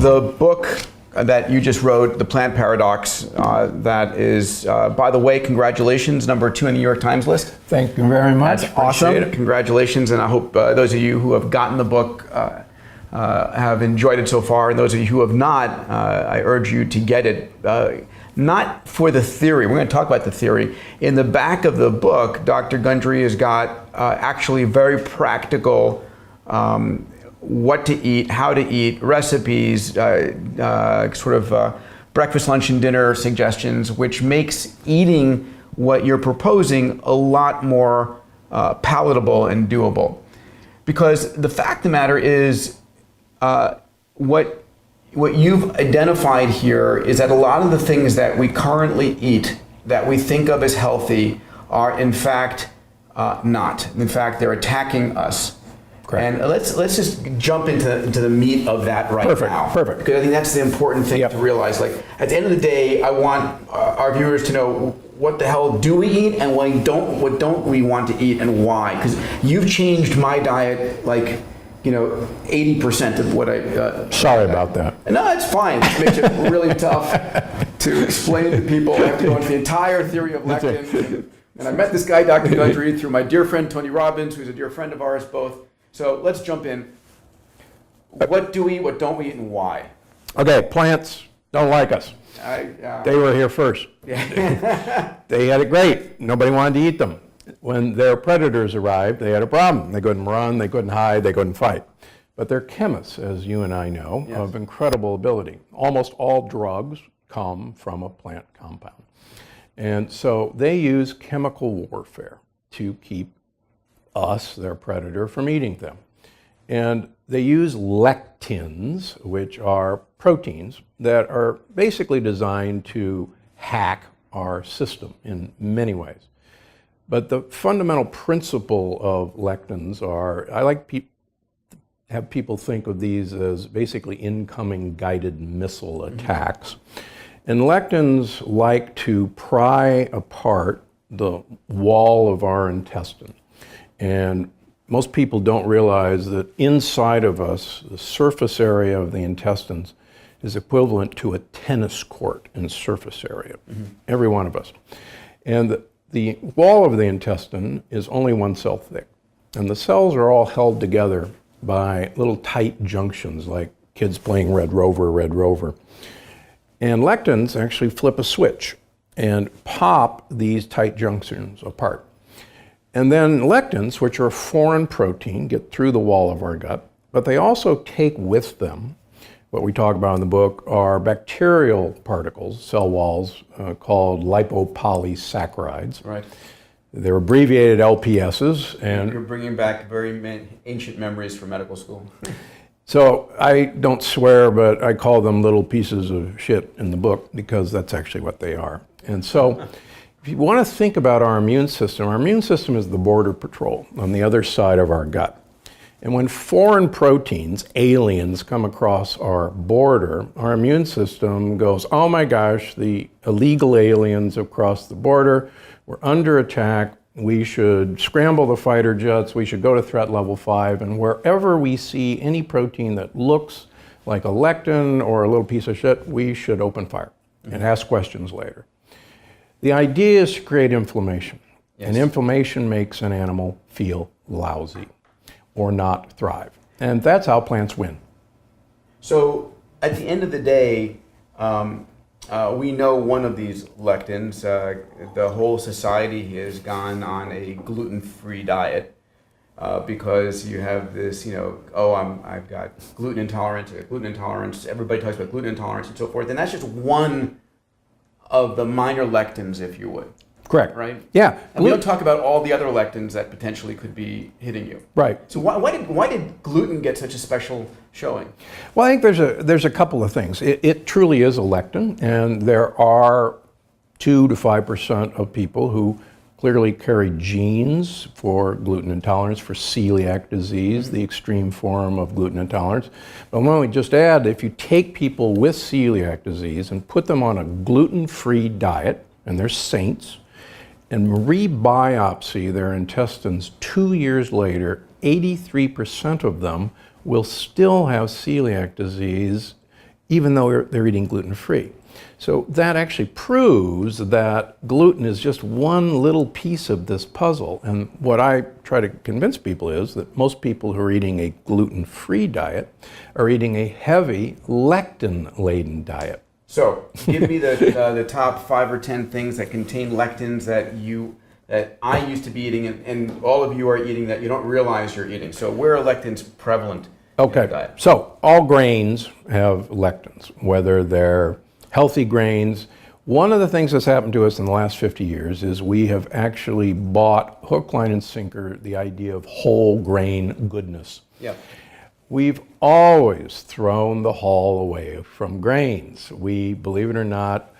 the book that you just wrote, The Plant Paradox, that is, by the way, congratulations, #2 in the New York Times list. Thank you very much. That's awesome. Congratulations, and I hope those of you who have gotten the book have enjoyed it so far, and those of you who have not, I urge you to get it. Not for the theory. We're going to talk about the theory. In the back of the book, Dr. Gundry has got actually very practical what to eat, how to eat, recipes, breakfast, lunch, and dinner suggestions, which makes eating what you're proposing a lot more palatable and doable. Because the fact of the matter is, what you've identified here is that a lot of the things that we currently eat, that we think of as healthy, are in fact not. In fact, they're attacking us. Correct. And let's just jump into the meat of that right now. Perfect. Because I think that's the important thing to realize. Like, at the end of the day, I want our viewers to know what the hell do we eat and what don't we want to eat and why. Because you've changed my diet, like, 80% of what I... Sorry about that. No, it's fine. It makes it really tough to explain to people. I have to go into the entire theory of lectins. And I met this guy, Dr. Gundry, through my dear friend, Tony Robbins, who's a dear friend of ours both. So let's jump in. What do we eat, what don't we eat, and why? Okay, plants don't like us. They were here first. Yeah. They had it great. Nobody wanted to eat them. When their predators arrived, they had a problem. They couldn't run, they couldn't hide, they couldn't fight. But they're chemists, as you and I know, of incredible ability. Almost all drugs come from a plant compound. And so they use chemical warfare to keep us, their predator, from eating them. And they use lectins, which are proteins that are basically designed to hack our system in many ways. But the fundamental principle of lectins are, I like have people think of these as basically incoming guided missile attacks. And lectins like to pry apart the wall of our intestine. And most people don't realize that inside of us, the surface area of the intestines is equivalent to a tennis court in surface area, every one of us. And the wall of the intestine is only one cell thick. And the cells are all held together by little tight junctions, like kids playing Red Rover, Red Rover. And lectins actually flip a switch and pop these tight junctions apart. And then lectins, which are a foreign protein, get through the wall of our gut, but they also take with them, what we talk about in the book, are bacterial particles, cell walls, called lipopolysaccharides. Right. They're abbreviated LPSs. And you're bringing back very ancient memories from medical school. So I don't swear, but I call them little pieces of shit in the book because that's actually what they are. And so if you want to think about our immune system is the border patrol on the other side of our gut. And when foreign proteins, aliens, come across our border, our immune system goes, oh my gosh, the illegal aliens have crossed the border, we're under attack, we should scramble the fighter jets, we should go to threat level 5, and wherever we see any protein that looks like a lectin or a little piece of shit, we should open fire and ask questions later. The idea is to create inflammation, and inflammation makes an animal feel lousy or not thrive. And that's how plants win. So at the end of the day, we know one of these lectins, the whole society has gone on a gluten-free diet because you have this, I've got gluten intolerance, everybody talks about gluten intolerance and so forth, and that's just one of the minor lectins, if you would. Correct. Right? Yeah. And we don't talk about all the other lectins that potentially could be hitting you. Right. So why did gluten get such a special showing? Well, I think there's a couple of things. It truly is a lectin, and there are 2 to 5% of people who clearly carry genes for gluten intolerance, for celiac disease, the extreme form of gluten intolerance. But let me just add, if you take people with celiac disease and put them on a gluten-free diet, and they're saints, and rebiopsy their intestines 2 years later, 83% of them will still have celiac disease even though they're eating gluten-free. So that actually proves that gluten is just one little piece of this puzzle. And what I try to convince people is that most people who are eating a gluten-free diet are eating a heavy lectin-laden diet. So give me the top 5 or 10 things that contain lectins that I used to be eating and all of you are eating that you don't realize you're eating. So where are lectins prevalent in the diet? So all grains have lectins, whether they're healthy grains. One of the things that's happened to us in the last 50 years is we have actually bought hook, line, and sinker the idea of whole grain goodness. Yeah. We've always thrown the haul away from grains. We, believe it or not,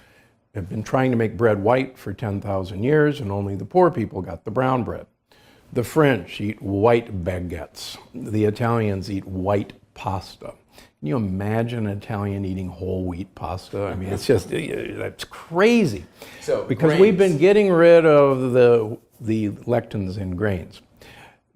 have been trying to make bread white for 10,000 years, and only the poor people got the brown bread. The French eat white baguettes. The Italians eat white pasta. Can you imagine an Italian eating whole wheat pasta? I mean, it's just, that's crazy. So because grains. we've been getting rid of the lectins in grains.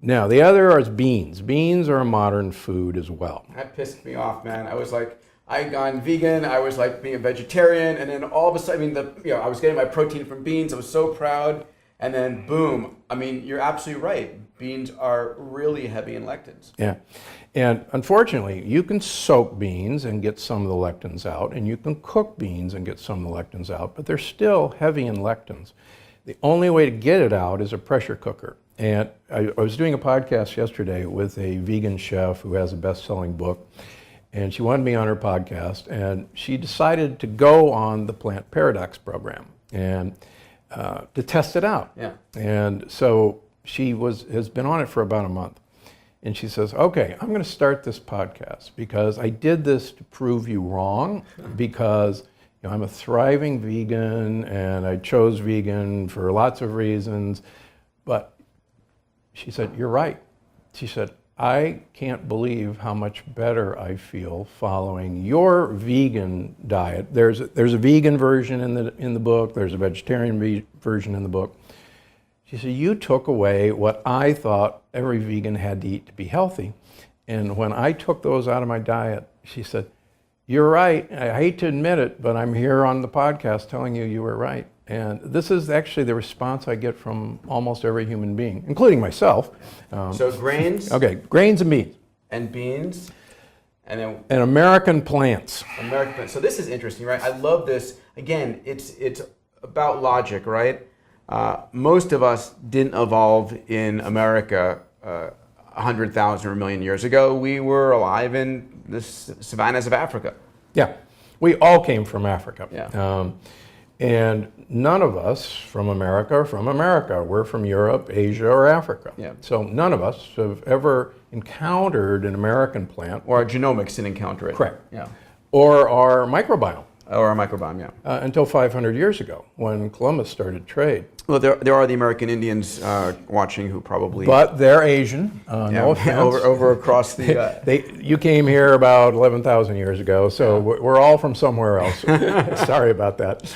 Now, the other is beans. Beans are a modern food as well. That pissed me off, man. I was like, I had gone vegan, I was like being a vegetarian, and then all of a sudden, I was getting my protein from beans, I was so proud, and then boom. I mean, you're absolutely right. Beans are really heavy in lectins. Yeah. And unfortunately, you can soak beans and get some of the lectins out, and you can cook beans and get some of the lectins out, but they're still heavy in lectins. The only way to get it out is a pressure cooker. And I was doing a podcast yesterday with a vegan chef who has a best-selling book, and she wanted me on her podcast, and she decided to go on the Plant Paradox program and to test it out. Yeah. And so she has been on it for about a month. And she says, okay, I'm going to start this podcast because I did this to prove you wrong, because I'm a thriving vegan and I chose vegan for lots of reasons. But she said, you're right. She said, I can't believe how much better I feel following your vegan diet. There's a vegan version in the book. There's a vegetarian version in the book. She said, you took away what I thought every vegan had to eat to be healthy. And when I took those out of my diet, she said, you're right. I hate to admit it, but I'm here on the podcast telling you were right. And this is actually the response I get from almost every human being, including myself. So grains? Okay, grains and beans. And beans. And then And American plants. American plants. So this is interesting, right? I love this. Again, it's about logic, right? Most of us didn't evolve in America 100,000 or a million years ago. We were alive in the savannas of Africa. Yeah, we all came from Africa. Yeah. And none of us from America are from America. We're from Europe, Asia, or Africa. Yeah. So none of us have ever encountered an American plant. Or our genomics didn't encounter it. Correct. Yeah. Or our microbiome. Or our microbiome, yeah. Until 500 years ago, when Columbus started trade. Well, there are the American Indians watching who probably... But they're Asian, no offense. over across the... You came here about 11,000 years ago, so we're all from somewhere else. Sorry about that.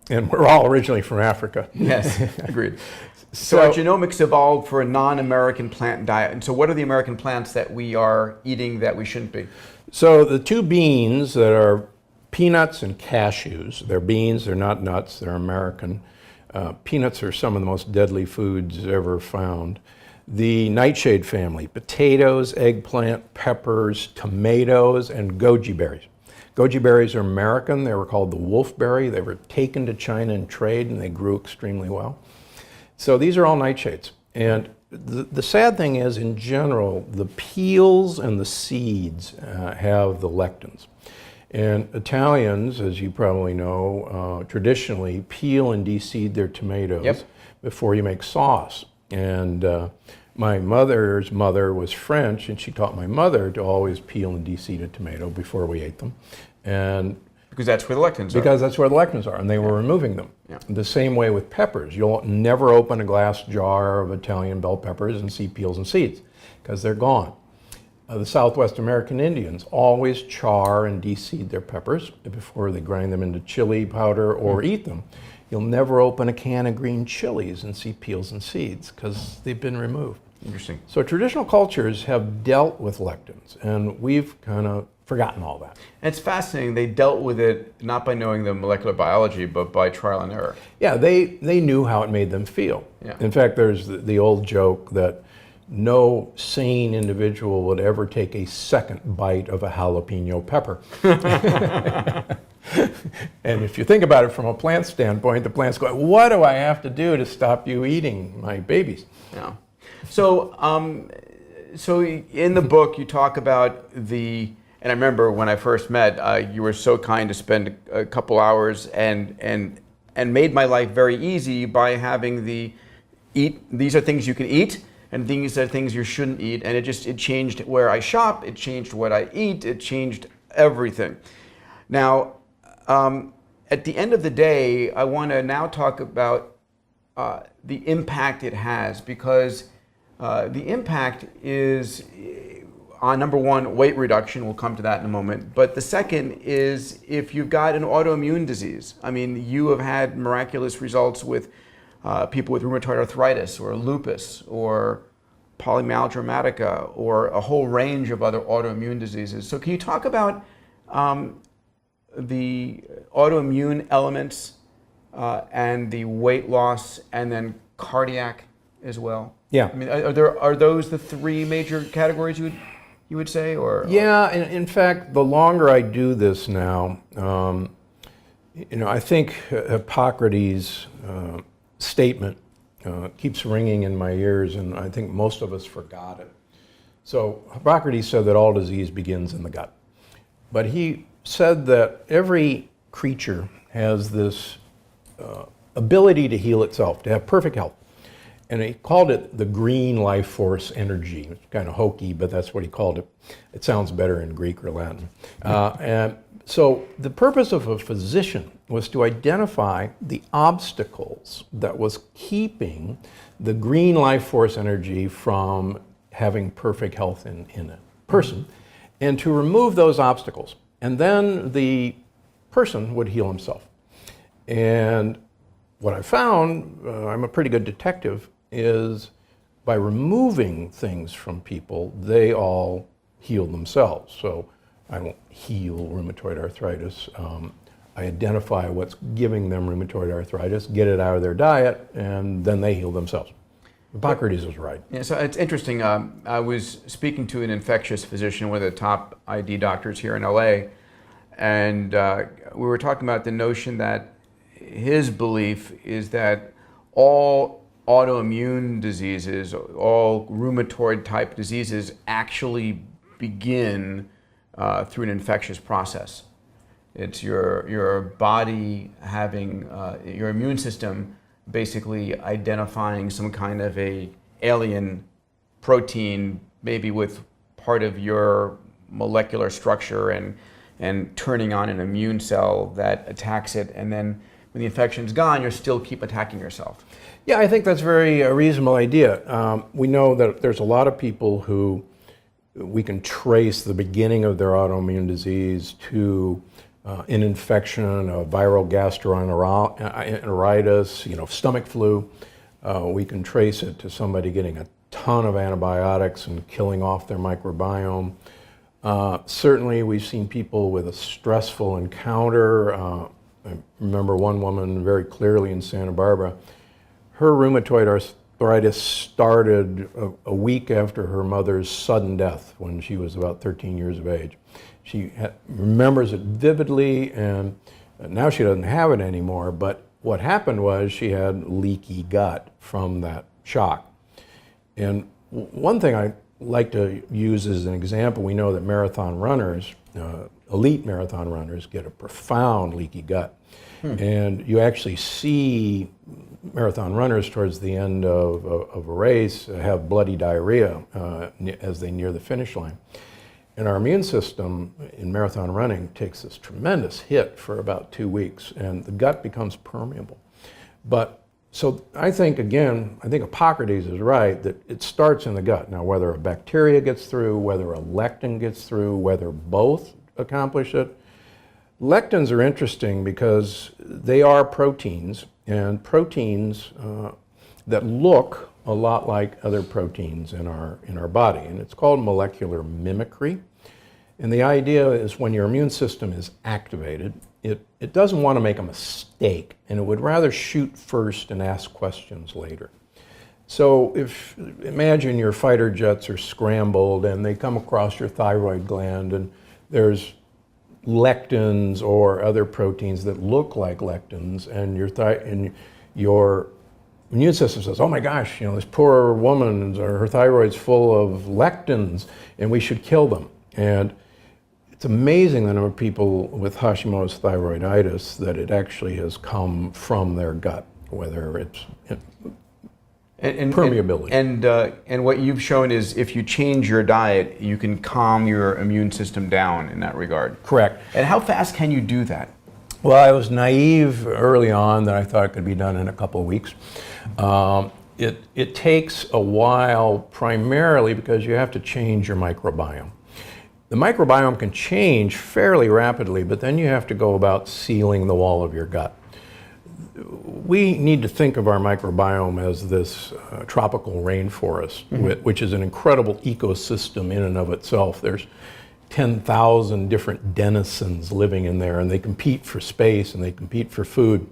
And we're all originally from Africa. Yes, agreed. So our genomics evolved for a non-American plant diet. And so what are the American plants that we are eating that we shouldn't be? So the two beans that are peanuts and cashews, they're beans, they're not nuts, they're American. Peanuts are some of the most deadly foods ever found. The nightshade family, potatoes, eggplant, peppers, tomatoes, and goji berries. Goji berries are American. They were called the wolfberry. They were taken to China in trade, and they grew extremely well. So these are all nightshades. And the sad thing is, in general, the peels and the seeds have the lectins. And Italians, as you probably know, traditionally peel and de-seed their tomatoes before you make sauce. And my mother's mother was French, and she taught my mother to always peel and de-seed a tomato before we ate them. And because that's where the lectins are. Because that's where the lectins are, and they were removing them. Yeah. The same way with peppers. You'll never open a glass jar of Italian bell peppers and see peels and seeds, because they're gone. The Southwest American Indians always char and de-seed their peppers before they grind them into chili powder or eat them. You'll never open a can of green chilies and see peels and seeds, because they've been removed. Interesting. So traditional cultures have dealt with lectins, and we've kind of forgotten all that. And it's fascinating. They dealt with it not by knowing the molecular biology, but by trial and error. Yeah, they knew how it made them feel. Yeah. In fact, there's the old joke that no sane individual would ever take a second bite of a jalapeno pepper. And if you think about it from a plant standpoint, the plant's going, what do I have to do to stop you eating my babies? Yeah. So, so in the book, you talk about and I remember when I first met, you were so kind to spend a couple hours and made my life very easy by having these are things you can eat, and these are things you shouldn't eat. And it changed where I shop, it changed what I eat, it changed everything. Now, at the end of the day, I want to now talk about the impact it has, because the impact is on, number one, weight reduction. We'll come to that in a moment. But the second is if you've got an autoimmune disease. I mean, you have had miraculous results with people with rheumatoid arthritis or lupus or polymyalgia rheumatica or a whole range of other autoimmune diseases. So can you talk about the autoimmune elements and the weight loss and then cardiac as well? Yeah. I mean, are those the three major categories you would say, or? Yeah, in fact, the longer I do this now, I think Hippocrates' statement keeps ringing in my ears, and I think most of us forgot it. So Hippocrates said that all disease begins in the gut. But he said that every creature has this ability to heal itself, to have perfect health. And he called it the green life force energy. It's kind of hokey, but that's what he called it. It sounds better in Greek or Latin. And so the purpose of a physician was to identify the obstacles that was keeping the green life force energy from having perfect health in a person, and to remove those obstacles. And then the person would heal himself. And what I found, I'm a pretty good detective, is by removing things from people, they all heal themselves. So I don't heal rheumatoid arthritis. I identify what's giving them rheumatoid arthritis, get it out of their diet, and then they heal themselves. Hippocrates was right. Yeah, so it's interesting. I was speaking to an infectious physician, one of the top ID doctors here in LA, and we were talking about the notion that his belief is that all autoimmune diseases, all rheumatoid type diseases actually begin through an infectious process. It's your body having, your immune system basically identifying some kind of a alien protein, maybe with part of your molecular structure, and turning on an immune cell that attacks it, and then when the infection's gone, you still keep attacking yourself. Yeah, I think that's a very reasonable idea. We know that there's a lot of people who we can trace the beginning of their autoimmune disease to an infection, a viral gastroenteritis, stomach flu. We can trace it to somebody getting a ton of antibiotics and killing off their microbiome. Certainly, we've seen people with a stressful encounter. I remember one woman very clearly in Santa Barbara. Her rheumatoid arthritis started a week after her mother's sudden death when she was about 13 years of age. She remembers it vividly, and now she doesn't have it anymore, but what happened was she had leaky gut from that shock. And one thing I like to use as an example, we know that marathon runners, elite marathon runners, get a profound leaky gut. And you actually see marathon runners towards the end of a race have bloody diarrhea as they near the finish line. And our immune system in marathon running takes this tremendous hit for about 2 weeks, and the gut becomes permeable. But so I think Hippocrates is right that it starts in the gut. Now, whether a bacteria gets through, whether a lectin gets through, whether both accomplish it. Lectins are interesting because they are proteins, and proteins that look a lot like other proteins in our body, and it's called molecular mimicry. And the idea is when your immune system is activated, it doesn't want to make a mistake, and it would rather shoot first and ask questions later. So imagine your fighter jets are scrambled and they come across your thyroid gland and there's lectins or other proteins that look like lectins, and your immune system says, oh my gosh, this poor woman, her thyroid's full of lectins and we should kill them. And it's amazing the number of people with Hashimoto's thyroiditis that it actually has come from their gut, whether it's permeability. And what you've shown is if you change your diet, you can calm your immune system down in that regard. Correct. And how fast can you do that? Well, I was naive early on that I thought it could be done in a couple of weeks. It takes a while, primarily because you have to change your microbiome. The microbiome can change fairly rapidly, but then you have to go about sealing the wall of your gut. We need to think of our microbiome as this tropical rainforest, which is an incredible ecosystem in and of itself. There's 10,000 different denizens living in there, and they compete for space and they compete for food.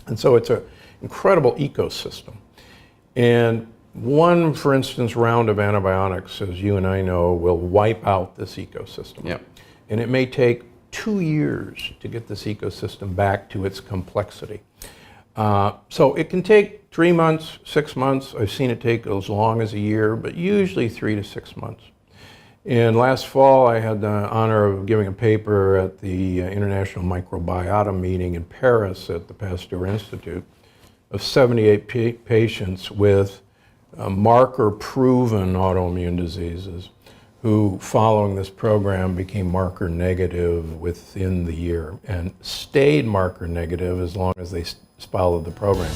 And so it's an incredible ecosystem. And one, for instance, round of antibiotics, as you and I know, will wipe out this ecosystem. Yep. And it may take 2 years to get this ecosystem back to its complexity. So it can take 3 months, 6 months. I've seen it take as long as a year, but usually 3 to 6 months. And last fall, I had the honor of giving a paper at the International Microbiota meeting in Paris at the Pasteur Institute of 78 patients with marker-proven autoimmune diseases who, following this program, became marker negative within the year and stayed marker negative as long as they followed the program.